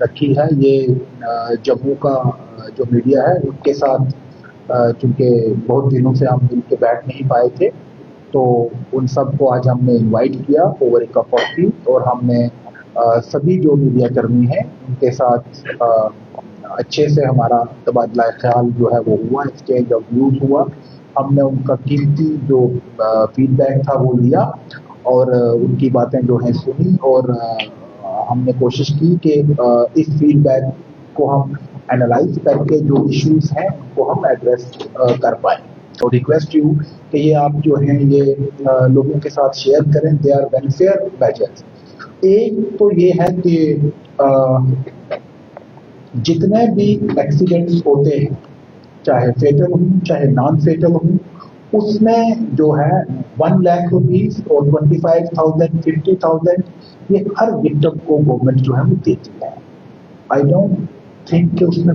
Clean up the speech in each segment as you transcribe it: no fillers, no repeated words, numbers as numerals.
रखी है। ये जम्मू का जो मीडिया है उनके साथ चूँकि बहुत दिनों से हम मिल के बैठ नहीं पाए थे, तो उन सबको आज हमने इनवाइट किया over A cup of T, और हमने सभी जो मीडिया कर्मी हैं उनके साथ अच्छे से हमारा तबादला ख्याल जो है वो हुआ, एक्सचेंज ऑफ व्यूज हुआ। हमने उनका कीमती जो फीडबैक था वो लिया और उनकी बातें जो हैं सुनी, और हमने कोशिश की कि इस फीडबैक को हम एनालाइज करके जो इश्यूज हैं उनको हम एड्रेस कर पाएँ। तो रिक्वेस्ट यू कि ये आप जो हैं ये लोगों के साथ शेयर करें, दे आर वेलफेयर मेजर्स। एक तो ये है कि जितने भी एक्सीडेंट्स होते हैं, चाहे फेटल हों चाहे नॉन फेटल हों, उसमें जो है 1 लाख रुपीस और 25,000 50,000 ये हर विक्टिम को गवर्नमेंट जो है वो देती है। आई डोंट थिंक कि उसमें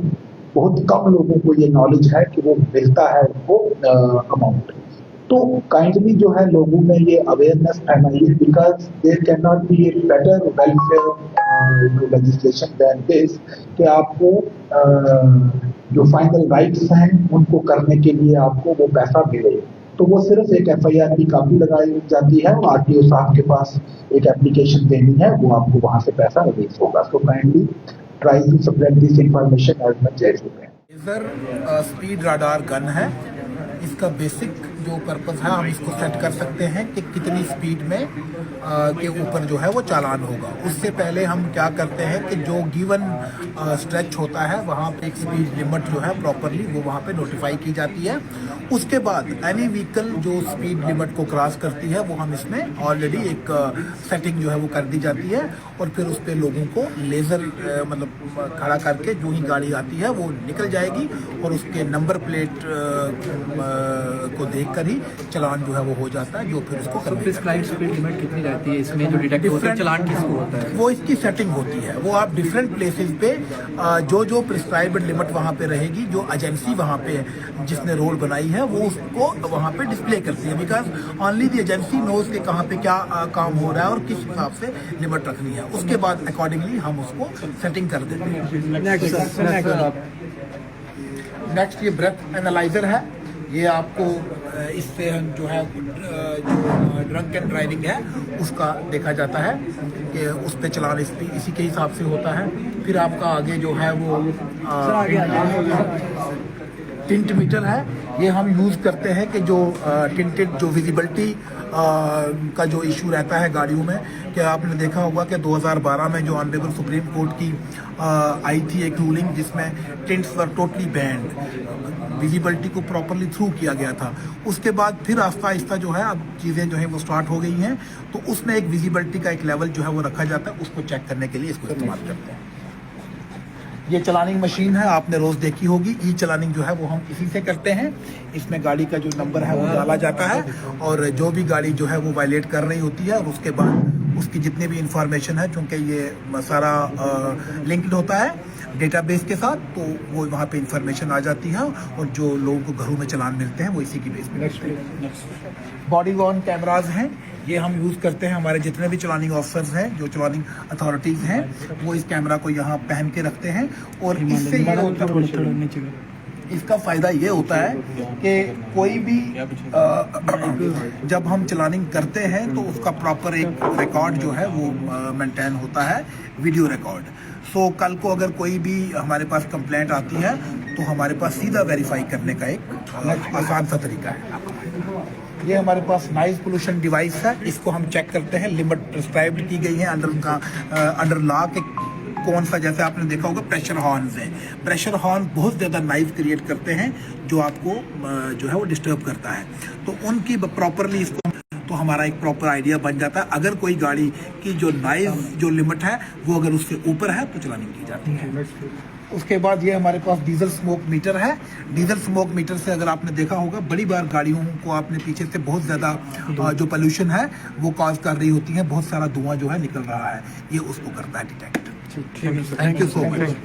बहुत कम लोगों को ये नॉलेज है कि वो मिलता है उनको अमाउंट। तो काइंडली जो है लोगों में ये अवेयरनेस फैलाइए, because there can not be a better welfare legislation than this कि आपको जो फाइनल राइट्स हैं उनको करने के लिए आपको वो पैसा मिले। तो वो सिर्फ एक एफआईआर की कॉपी लगाई जाती है और आरटीओ साहब के पास एक एप्लीकेशन देनी है, वो आपको वहां से पैसा रिलीज होगा। So kindly try to spread this information as much as you can. Laser speed radar gun है। इसका बेसिक जो पर्पस है, हम इसको सेट कर सकते हैं कि कितनी स्पीड में के ऊपर जो है वो चालान होगा। उससे पहले हम क्या करते हैं कि जो गिवन स्ट्रेच होता है वहाँ पे एक स्पीड लिमिट जो है प्रॉपरली वो वहाँ पे नोटिफाई की जाती है। उसके बाद एनी व्हीकल जो स्पीड लिमिट को क्रॉस करती है वो हम इसमें ऑलरेडी एक सेटिंग जो है वो कर दी जाती है, और फिर उस पर लोगों को लेज़र मतलब खड़ा करके जो ही गाड़ी आती है वो निकल जाएगी, और उसके नंबर प्लेट को देखकर ही चालान जो है वो हो जाता है, जो फिर उसको प्रिस्क्राइब्ड स्पीड लिमिट कितनी रहती है इसमें जो डिटेक्ट होता है, चालान किसको होता है? वो इसकी सेटिंग होती है। वो आप डिफरेंट प्लेसेस पे जो प्रिस्क्राइब्ड लिमिट वहाँ पे रहेगी, जो एजेंसी वहाँ पे जिसने रोल बनाई है वो उसको वहाँ पे डिस्प्ले करती है, because only the agency knows के कहाँ पे क्या काम हो रहा है और किस हिसाब से लिमिट रखनी है। उसके बाद अकॉर्डिंगली हम उसको सेटिंग कर देते हैं। नेक्स्ट ये ब्रेथ एनालाइजर है। ये आपको इससे जो है जो ड्रंक एंड ड्राइविंग है उसका देखा जाता है कि उस पर चलान इसी के हिसाब से होता है। फिर आपका आगे जो है वो टिंट मीटर है। ये हम यूज़ करते हैं कि जो टिंटेड जो विजिबिलिटी का जो इशू रहता है गाड़ियों में, कि आपने देखा होगा कि 2012 में जो ऑनरेबल सुप्रीम कोर्ट की आई थी एक रूलिंग जिसमें tints were totally band, visibility को प्रॉपरली थ्रू किया गया था। उसके बाद फिर आस्ता आहिस्ता जो है अब चीज़ें जो है वो स्टार्ट हो गई हैं, तो उसमें एक विजिबिलिटी का एक लेवल जो है वो रखा जाता है, उसको चेक करने के लिए इसको इस्तेमाल करते हैं। ये चलानिंग मशीन है, आपने रोज़ देखी होगी। ई चलानिंग जो है वो हम इसी से करते हैं। इसमें गाड़ी का जो नंबर है वो डाला जाता है, और जो भी गाड़ी जो है वो वायलेट कर रही होती है, और उसके बाद उसकी जितनी भी इंफॉर्मेशन है, चूँकि ये सारा लिंक्ड होता है डेटाबेस के साथ, तो वो वहाँ पे इंफॉर्मेशन आ जाती है, और जो लोगों को घरों में चलान मिलते हैं वो इसी की बेस पे। बॉडी वॉर्न कैमराज हैं, ये हम यूज़ करते हैं। हमारे जितने भी चलानिंग ऑफिसर्स हैं, जो चलानिंग अथॉरिटीज़ हैं, वो इस कैमरा को यहाँ पहन के रखते हैं, और इससे ये होता है, इसका फ़ायदा ये होता है कि कोई भी जब हम चलानिंग करते हैं तो उसका प्रॉपर एक रिकॉर्ड जो है वो मेंटेन होता है, वीडियो रिकॉर्ड। सो कल को अगर कोई भी हमारे पास कंप्लेंट आती है तो हमारे पास सीधा वेरीफाई करने का एक आसान सा तरीका है। ये हमारे पास नॉइज पोल्यूशन डिवाइस है, इसको हम चेक करते हैं। लिमिट प्रिस्क्राइब्ड की गई है अंडर लॉ के कौन सा, जैसे आपने देखा होगा प्रेशर हॉर्न्स हैं। प्रेशर हॉर्न बहुत ज़्यादा नॉइज क्रिएट करते हैं जो आपको जो है वो डिस्टर्ब करता है, तो उनकी प्रॉपरली इसको तो हमारा एक प्रॉपर आइडिया बन जाता है। अगर कोई गाड़ी की जो नॉइज जो लिमिट है वो अगर उससे ऊपर है तो चलानी की जाती है। उसके बाद ये हमारे पास डीजल स्मोक मीटर है। डीजल स्मोक मीटर से अगर आपने देखा होगा, बड़ी बार गाड़ियों को आपने पीछे से बहुत ज़्यादा जो पोल्यूशन है वो कॉज कर रही होती है, बहुत सारा धुआं जो है निकल रहा है, ये उसको करता है detect. Thank you so much.